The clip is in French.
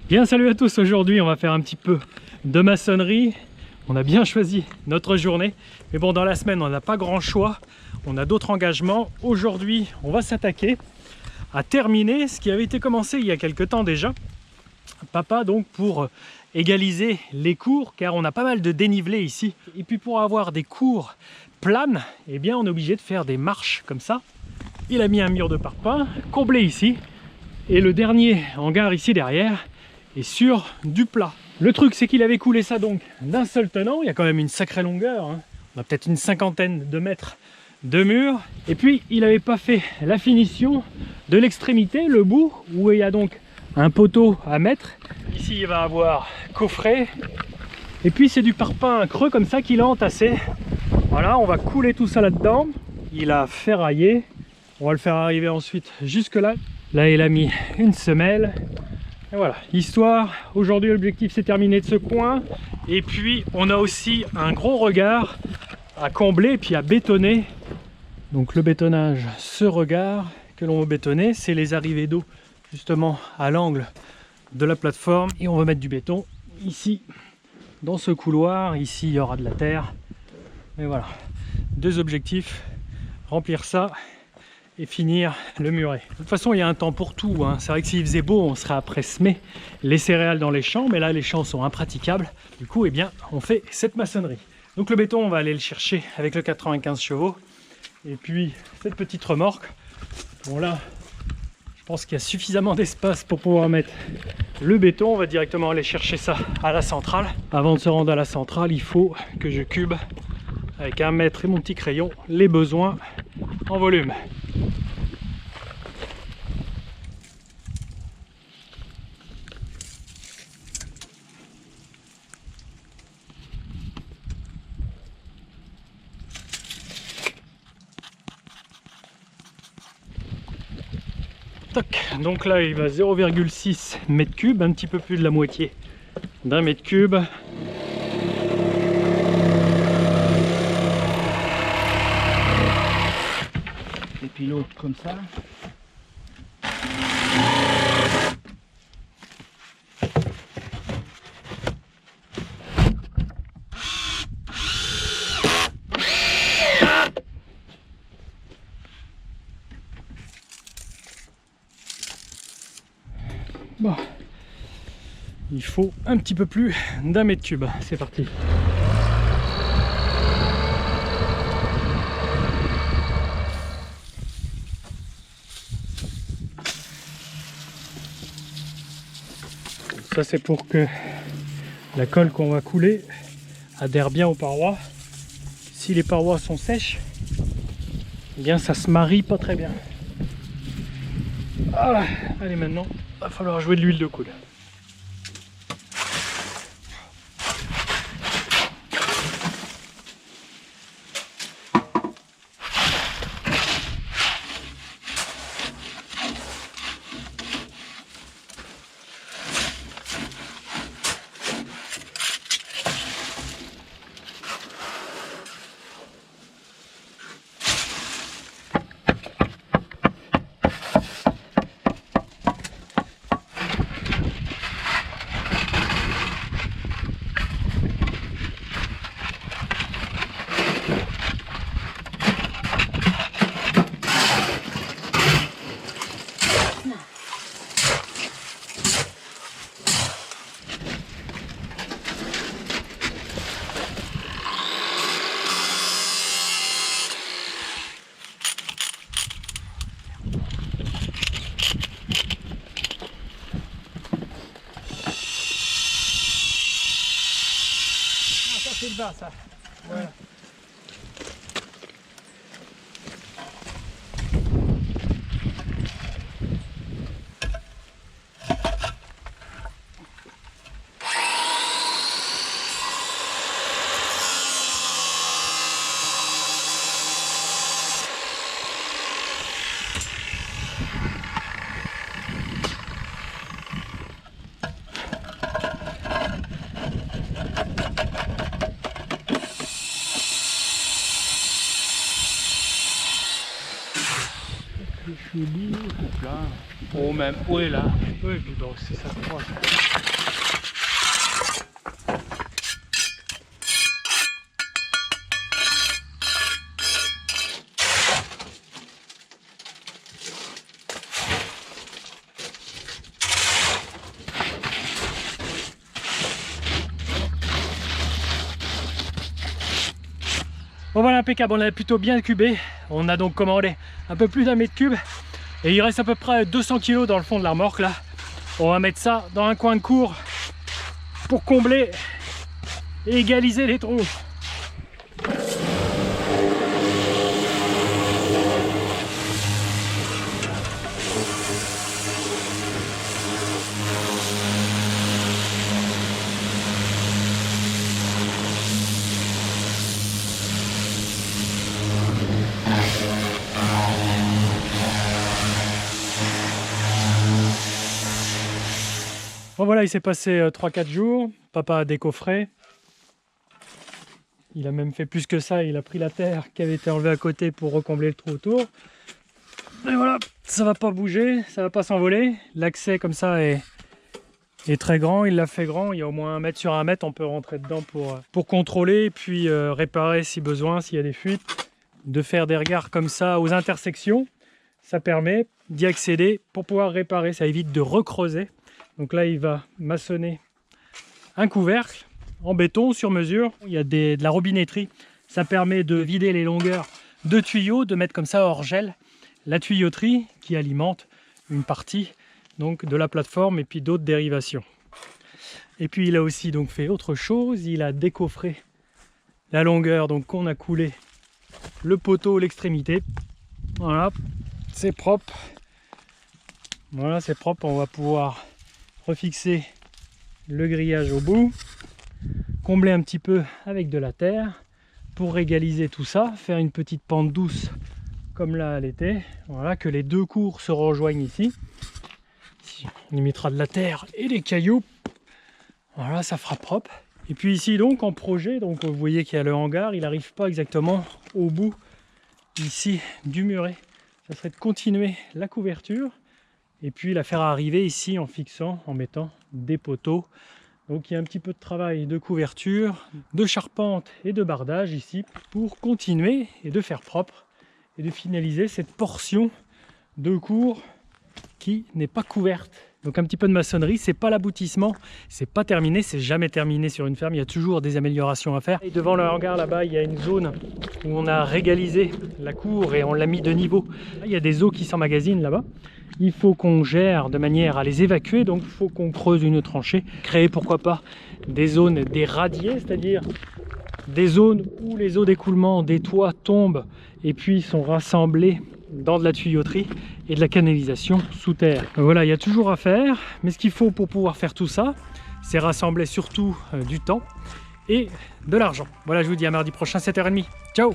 Bien, salut à tous, aujourd'hui on va faire un petit peu de maçonnerie. On a bien choisi notre journée, mais bon, dans la semaine on n'a pas grand choix, on a d'autres engagements. Aujourd'hui on va s'attaquer à terminer ce qui avait été commencé il y a quelques temps déjà. Papa, donc, pour égaliser les cours, car on a pas mal de dénivelé ici, et puis pour avoir des cours planes, eh bien on est obligé de faire des marches comme ça. Il a mis un mur de parpaing comblé ici, et le dernier hangar ici derrière est sur du plat. Le truc, c'est qu'il avait coulé ça donc d'un seul tenant. Il y a quand même une sacrée longueur, hein. On a peut-être une cinquantaine de mètres de mur, et puis il n'avait pas fait la finition de l'extrémité, le bout où il y a donc un poteau à mettre. Ici il va avoir coffret, et puis c'est du parpaing creux comme ça qu'il a entassé. Voilà, on va couler tout ça là-dedans. Il a ferraillé, on va le faire arriver ensuite jusque là. Là il a mis une semelle. Et voilà, histoire, aujourd'hui l'objectif c'est terminer de ce coin, et puis on a aussi un gros regard à combler et puis à bétonner. Donc le bétonnage, ce regard que l'on veut bétonner, c'est les arrivées d'eau justement à l'angle de la plateforme, et on va mettre du béton ici dans ce couloir. Ici il y aura de la terre, mais voilà, deux objectifs: remplir ça et finir le muret. De toute façon il y a un temps pour tout, hein. C'est vrai que s'il faisait beau on serait après semer les céréales dans les champs, mais là les champs sont impraticables, du coup eh bien on fait cette maçonnerie. Donc le béton on va aller le chercher avec le 95 chevaux, et puis cette petite remorque, bon là je pense qu'il y a suffisamment d'espace pour pouvoir mettre le béton. On va directement aller chercher ça à la centrale. Avant de se rendre à la centrale, il faut que je cube avec un mètre et mon petit crayon les besoins en volume. Donc là il va 0,6 mètre cube, un petit peu plus de la moitié d'un mètre cube. Et puis l'autre comme ça. Bon, il faut un petit peu plus d'un mètre cube. C'est parti. Ça c'est pour que la colle qu'on va couler adhère bien aux parois. Si les parois sont sèches, eh bien ça se marie pas très bien. Voilà. Allez, maintenant il va falloir jouer de l'huile de coude. C'est le bas ça. Voilà. Je suis libre, là. Oh, même, oui là. Oui, puis bon, c'est ça. Bon voilà, impeccable, on a plutôt bien cubé. On a donc commandé un peu plus d'1 mètre cube. Et il reste à peu près 200 kg dans le fond de la remorque là. On va mettre ça dans un coin de cour pour combler et égaliser les trous. Bon voilà, il s'est passé 3-4 jours, papa a décoffré. Il a même fait plus que ça, il a pris la terre qui avait été enlevée à côté pour recombler le trou autour. Et voilà, ça va pas bouger, ça va pas s'envoler. L'accès comme ça est très grand, il l'a fait grand, il y a au moins 1 mètre sur 1 mètre, on peut rentrer dedans pour contrôler et puis réparer si besoin, s'il y a des fuites. De faire des regards comme ça aux intersections, ça permet d'y accéder pour pouvoir réparer, ça évite de recreuser. Donc là, il va maçonner un couvercle en béton sur mesure. Il y a de la robinetterie. Ça permet de vider les longueurs de tuyaux, de mettre comme ça hors gel la tuyauterie qui alimente une partie donc, de la plateforme et puis d'autres dérivations. Et puis il a aussi donc fait autre chose. Il a décoffré la longueur donc qu'on a coulé le poteau, l'extrémité. Voilà, c'est propre. Voilà, c'est propre. On va pouvoir refixer le grillage au bout, combler un petit peu avec de la terre pour égaliser tout ça, faire une petite pente douce comme là elle était. Voilà, que les deux cours se rejoignent ici. On y mettra de la terre et des cailloux. Voilà, ça fera propre. Et puis ici donc en projet, donc vous voyez qu'il y a le hangar, il n'arrive pas exactement au bout ici du muret. Ça serait de continuer la couverture et puis la faire arriver ici en fixant, en mettant des poteaux. Donc il y a un petit peu de travail de couverture, de charpente et de bardage ici pour continuer et de faire propre et de finaliser cette portion de cour qui n'est pas couverte. Donc un petit peu de maçonnerie, c'est pas l'aboutissement, c'est pas terminé, c'est jamais terminé sur une ferme, il y a toujours des améliorations à faire. Et devant le hangar là-bas, il y a une zone où on a régalisé la cour et on l'a mis de niveau. Il y a des eaux qui s'emmagasinent là-bas. Il faut qu'on gère de manière à les évacuer, donc il faut qu'on creuse une tranchée, créer pourquoi pas des zones déradiées, c'est-à-dire des zones où les eaux d'écoulement des toits tombent et puis sont rassemblées dans de la tuyauterie et de la canalisation sous terre. Donc voilà, il y a toujours à faire, mais ce qu'il faut pour pouvoir faire tout ça, c'est rassembler surtout du temps et de l'argent. Voilà, je vous dis à mardi prochain, 7h30. Ciao!